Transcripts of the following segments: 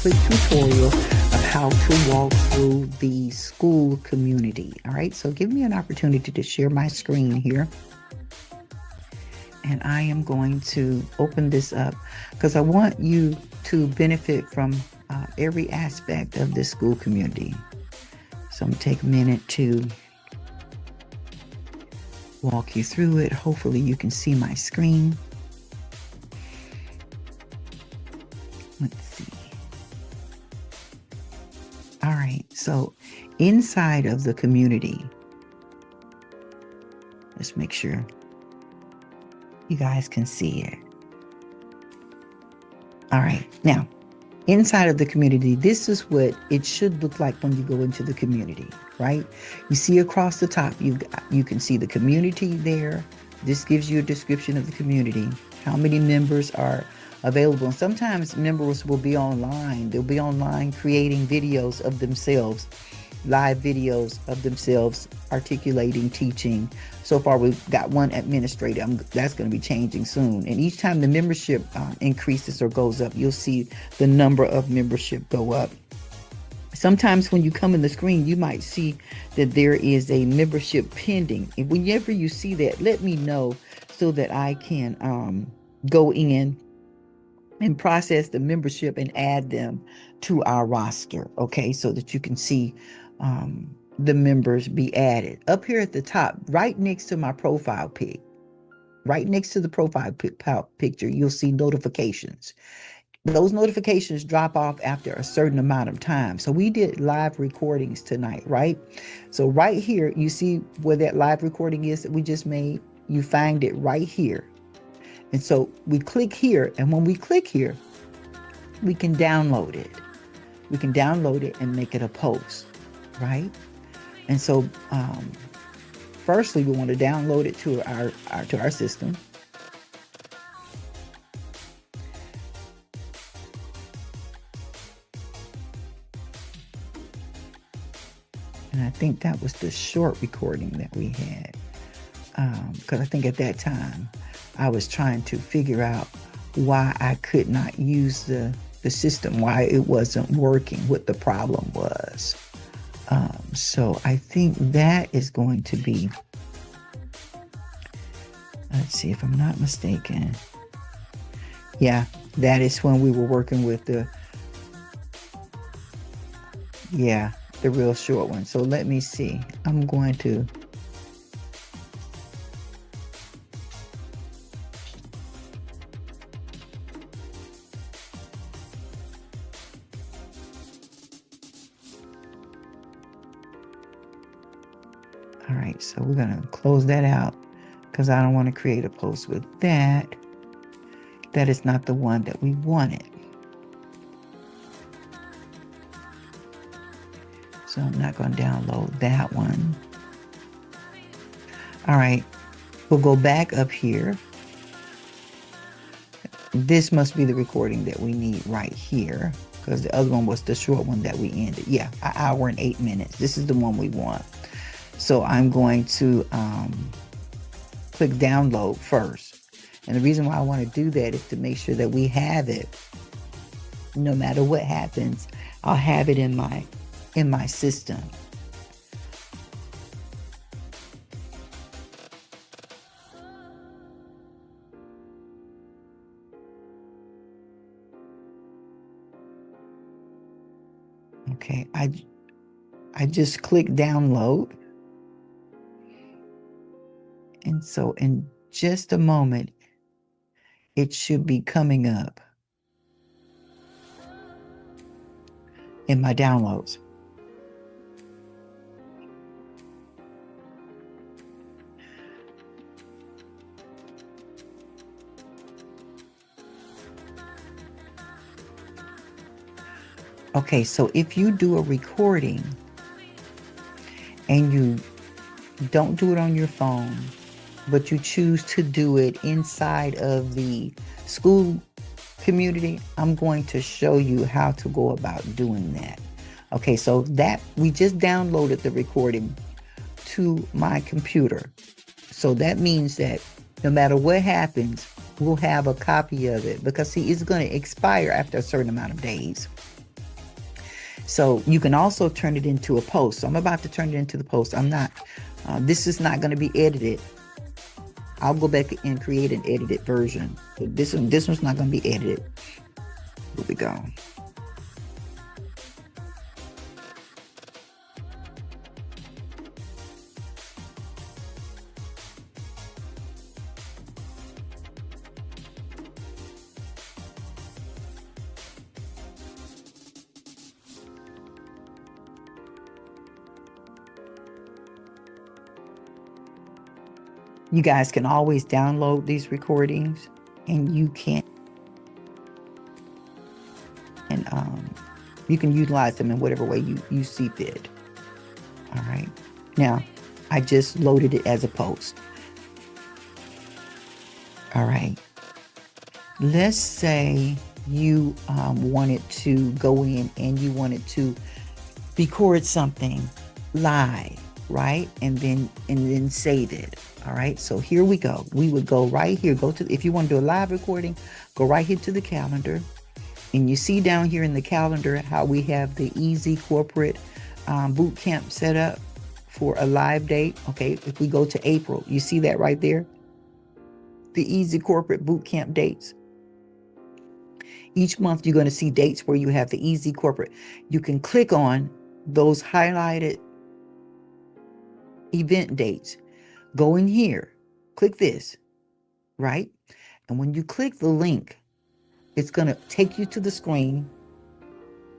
quick tutorial of how to walk through the Skool community. All right, so give me an opportunity to share my screen here. And I am going to open this up because I want you to benefit from every aspect of this Skool community. So I'm going to take a minute to walk you through it. Hopefully you can see my screen. Let's see. All right, so inside of the community, let's make sure you guys can see it. All right, now inside of the community, this is what it should look like when you go into the community, right? You see across the top, you can see the community there. This gives you a description of the community, how many members are available. And sometimes members will be online. They'll be online creating videos of themselves, live videos of themselves, articulating, teaching. So far, we've got one administrator. That's going to be changing soon. And each time the membership increases or goes up, you'll see the number of membership go up. Sometimes when you come in the screen, you might see that there is a membership pending. And whenever you see that, let me know so that I can go in and process the membership and add them to our roster, okay, so that you can see the members be added. Up here at the top, right next to my profile pic, right next to the profile picture, you'll see notifications. Those notifications drop off after a certain amount of time. So we did live recordings tonight, right? So right here, you see where that live recording is that we just made? You find it right here. And so we click here, and when we click here, we can download it. We can download it and make it a post, right? And so, firstly, we want to download it to our system. And I think that was the short recording that we had, because I think at that time I was trying to figure out why I could not use the system, why it wasn't working, what the problem was. So I think that is going to be, let's see if I'm not mistaken. Yeah, that is when we were working with the real short one. So let me see. I'm going to all right, so we're going to close that out because I don't want to create a post with that. That is not the one that we wanted. So I'm not going to download that one. All right, we'll go back up here. This must be the recording that we need right here because the other one was the short one that we ended. Yeah, an hour and 8 minutes. This is the one we want. So I'm going to click download first. And the reason why I want to do that is to make sure that we have it. No matter what happens, I'll have it in my system. Okay, I just click download. And so in just a moment, it should be coming up in my downloads. Okay, so if you do a recording and you don't do it on your phone, but you choose to do it inside of the Skool community, I'm going to show you how to go about doing that. Okay, so that we just downloaded the recording to my computer. So that means that no matter what happens, we'll have a copy of it because see, it's going to expire after a certain amount of days. So you can also turn it into a post. So I'm about to turn it into the post. I'm not, this is not going to be edited. I'll go back and create an edited version. But this one's not going to be edited. Here we go. You guys can always download these recordings, and you can utilize them in whatever way you see fit. All right. Now, I just loaded it as a post. All right. Let's say you wanted to go in and you wanted to record something live, right? And then save it. All right, so here we go. We would go right here. If you want to do a live recording, go right here to the calendar. And you see down here in the calendar how we have the Easy Corporate Boot Camp set up for a live date. Okay, if we go to April, you see that right there? The Easy Corporate Boot Camp dates. Each month you're going to see dates where you have the Easy Corporate. You can click on those highlighted event dates. Go in here, click this, right? And when you click the link, it's going to take you to the screen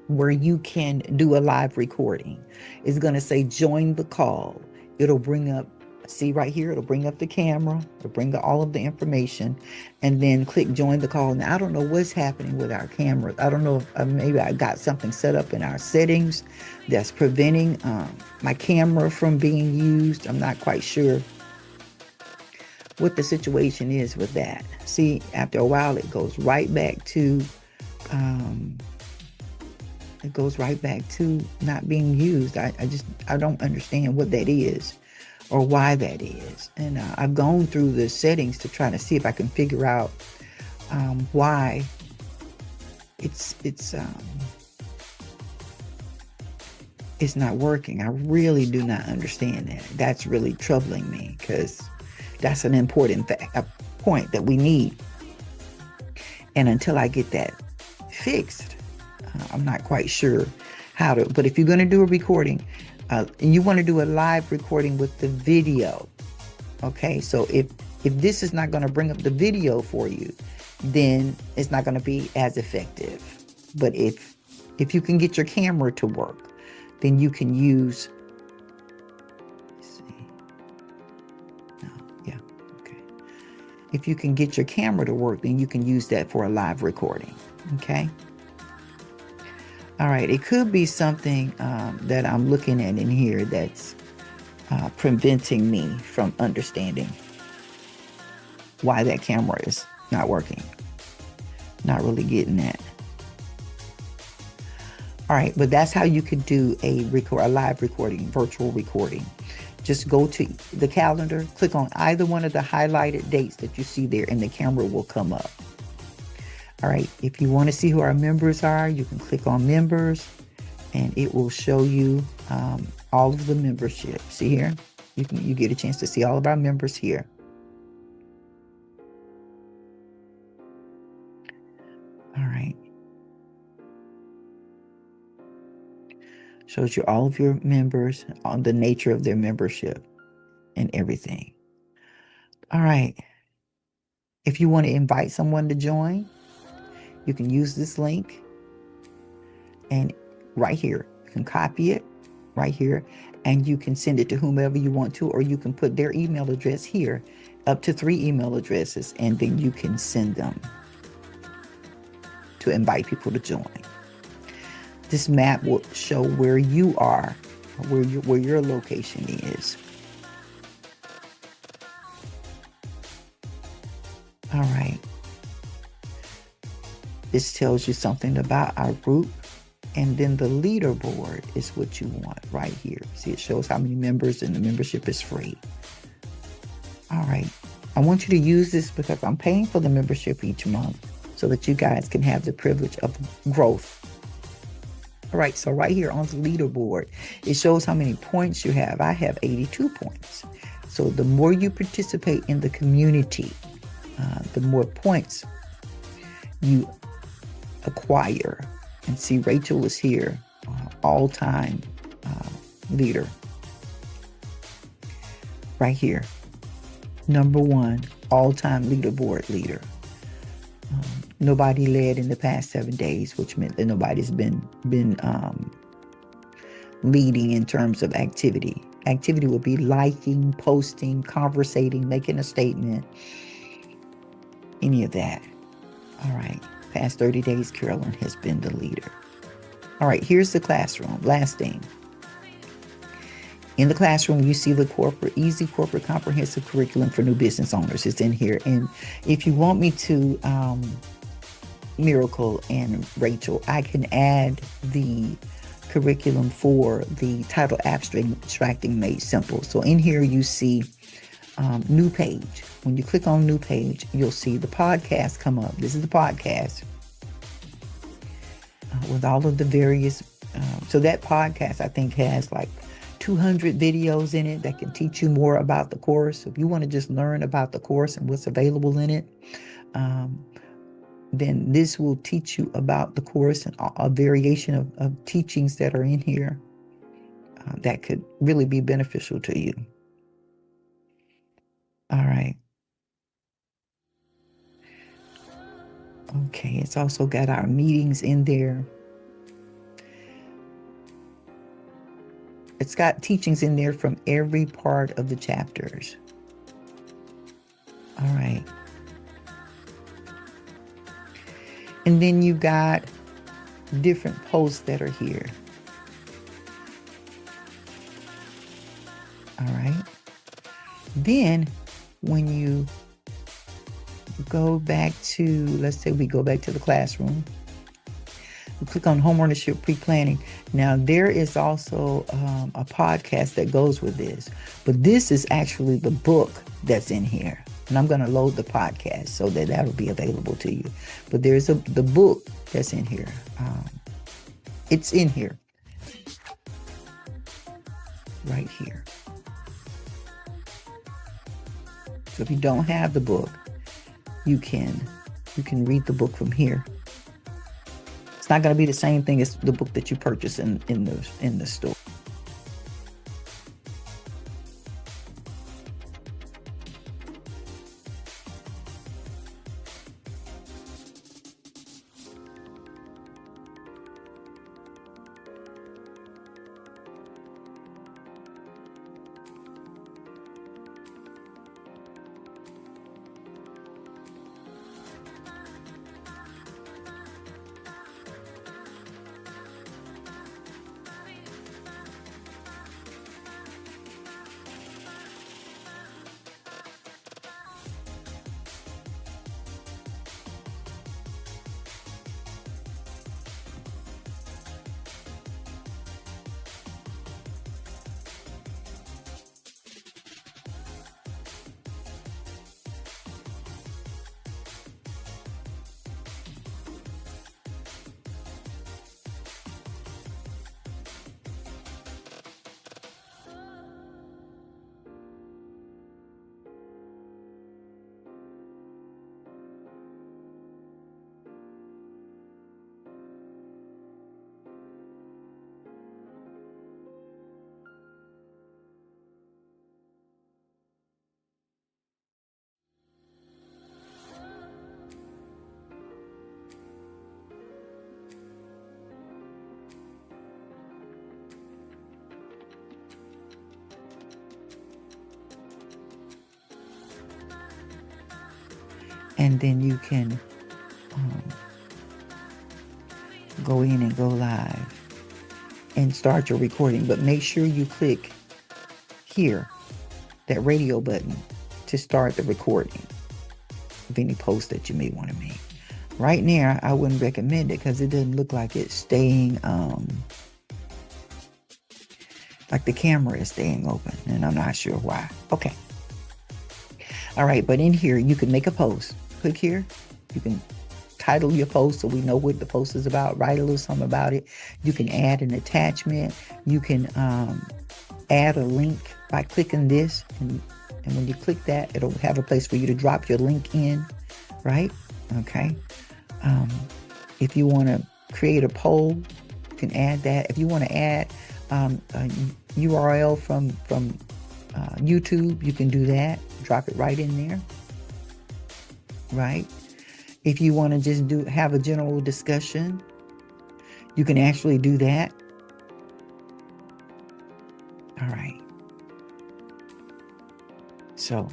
where you can do a live recording. It's going to say join the call. It'll bring up, see right here, it'll bring up the camera, it'll bring up all of the information, and then click join the call. Now, I don't know what's happening with our cameras. I don't know if maybe I got something set up in our settings that's preventing my camera from being used. I'm not quite sure what the situation is with that. See, after a while, it goes right back to not being used. I don't understand what that is or why that is. And I've gone through the settings to try to see if I can figure out why it's not working. I really do not understand that. That's really troubling me, because that's an important point that we need. And until I get that fixed, I'm not quite sure how to. But if you're going to do a recording, and you want to do a live recording with the video, okay? So if this is not going to bring up the video for you, then it's not going to be as effective. But if you can get your camera to work, then you can use. If you can get your camera to work, then you can use that for a live recording, okay? All right, it could be something that I'm looking at in here that's preventing me from understanding why that camera is not working. Not really getting that. All right, but that's how you could do a live recording, virtual recording. Just go to the calendar, click on either one of the highlighted dates that you see there, and the camera will come up. All right, if you want to see who our members are, you can click on members, and it will show you all of the membership. See here? You get a chance to see all of our members here. All right. Shows you all of your members, on the nature of their membership and everything. All right. If you want to invite someone to join, you can use this link, and right here, you can copy it right here, and you can send it to whomever you want to, or you can put their email address here, up to 3 email addresses, and then you can send them to invite people to join. This map will show where you are, where your location is. All right. This tells you something about our group, and then the leaderboard is what you want right here. See, it shows how many members, and the membership is free. All right. I want you to use this because I'm paying for the membership each month so that you guys can have the privilege of growth. All right, so right here on the leaderboard, it shows how many points you have. I have 82 points. So the more you participate in the community, the more points you acquire. And see, Rachel is here, all-time leader. Right here, number one, all-time leaderboard leader. Nobody led in the past 7 days, which meant that nobody's been leading in terms of activity. Activity would be liking, posting, conversating, making a statement, any of that. All right, past 30 days, Carolyn has been the leader. All right, here's the classroom. Last thing. In the classroom, you see the easy corporate comprehensive curriculum for new business owners. It's in here. And if you want me to, Miracle and Rachel, I can add the curriculum for the title abstracting made simple. So in here you see new page. When you click on new page, you'll see the podcast come up. This is the podcast with all of the various. So that podcast, I think, has like 200 videos in it that can teach you more about the course. If you want to just learn about the course and what's available in it, then this will teach you about the course and a variation of teachings that are in here that could really be beneficial to you. All right. Okay, it's also got our meetings in there. It's got teachings in there from every part of the chapters. All right. And then you've got different posts that are here. All right. Then when you go back to, let's say we go back to the classroom, you click on home ownership pre-planning. Now there is also a podcast that goes with this, but this is actually the book that's in here. And I'm going to load the podcast so that that'll be available to you. But there's the book that's in here. It's in here. Right here. So if you don't have the book, you can read the book from here. It's not going to be the same thing as the book that you purchase in the store. And then you can go in and go live and start your recording. But make sure you click here, that radio button, to start the recording of any post that you may want to make. Right now, I wouldn't recommend it because it doesn't look like it's staying, like the camera is staying open, and I'm not sure why. Okay. All right, but in here, you can make a post. Click here. You can title your post so we know what the post is about. Write a little something about it. You can add an attachment. You can add a link by clicking this, and when you click that, it'll have a place for you to drop your link in, right? Okay. If you want to create a poll, you can add that. If you want to add a URL from YouTube, you can do that. Drop it right in there, right? If you want to just have a general discussion, you can actually do that. All right. So,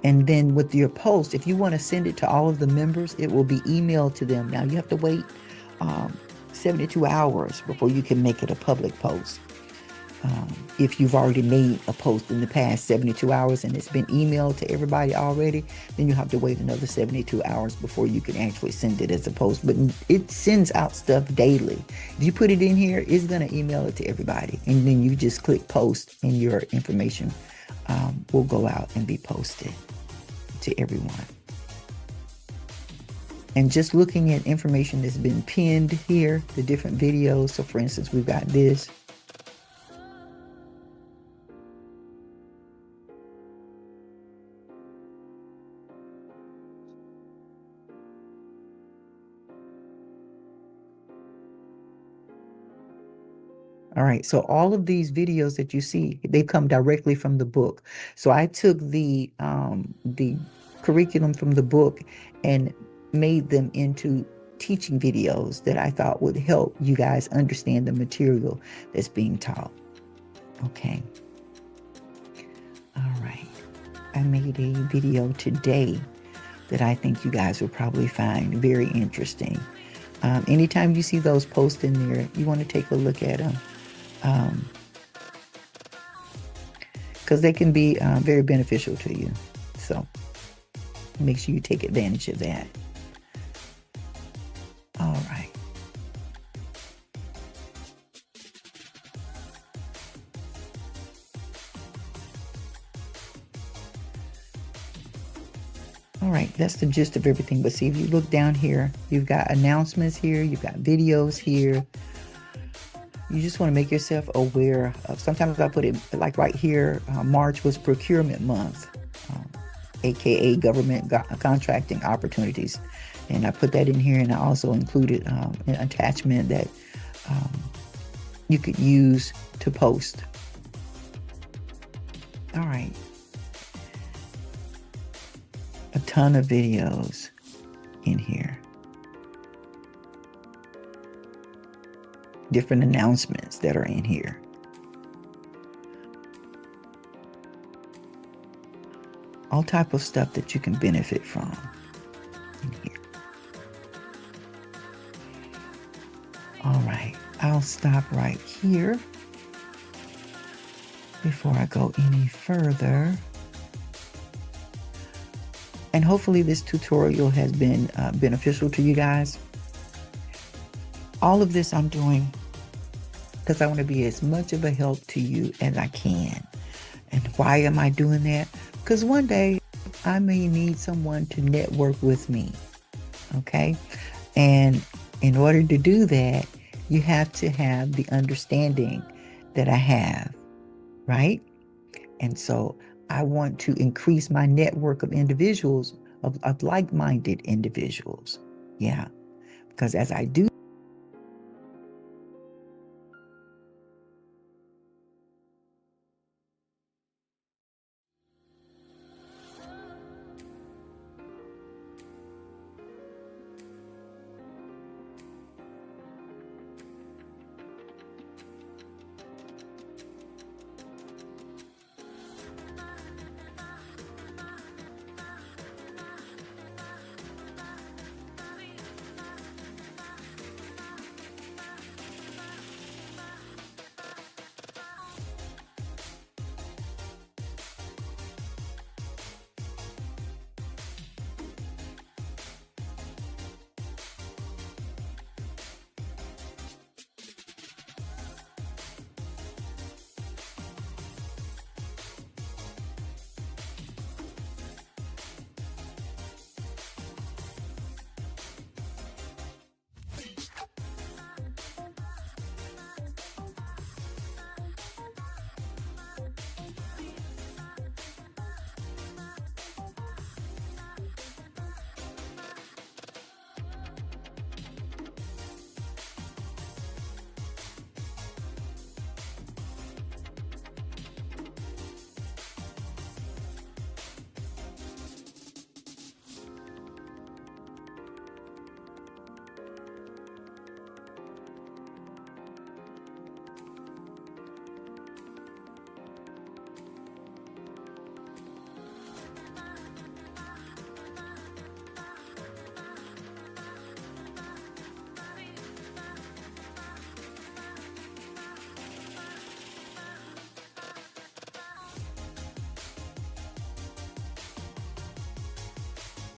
and then with your post, if you want to send it to all of the members, it will be emailed to them. Now you have to wait 72 hours before you can make it a public post. If you've already made a post in the past 72 hours and it's been emailed to everybody already, then you have to wait another 72 hours before you can actually send it as a post. But it sends out stuff daily. If you put it in here, it's going to email it to everybody. And then you just click post and your information will go out and be posted to everyone. And just looking at information that's been pinned here, the different videos. So for instance, we've got this. All right, so all of these videos that you see, they come directly from the book. So I took the curriculum from the book and made them into teaching videos that I thought would help you guys understand the material that's being taught. Okay. All right. I made a video today that I think you guys will probably find very interesting. Anytime you see those posts in there, you want to take a look at them. Because they can be very beneficial to you. So make sure you take advantage of that. All right. All right, that's the gist of everything. But see, if you look down here, you've got announcements here, you've got videos here. You just want to make yourself aware of, sometimes I put it like right here, March was procurement month, AKA government contracting opportunities. And I put that in here, and I also included an attachment that you could use to post. All right. A ton of videos in here. Different announcements that are in here. All type of stuff that you can benefit from in here. All right, I'll stop right here before I go any further. And hopefully this tutorial has been beneficial to you guys. All of this I'm doing because I want to be as much of a help to you as I can. And why am I doing that? Because one day I may need someone to network with me, okay? And in order to do that, you have to have the understanding that I have, right? And so I want to increase my network of individuals, of like-minded individuals. Yeah, because as I do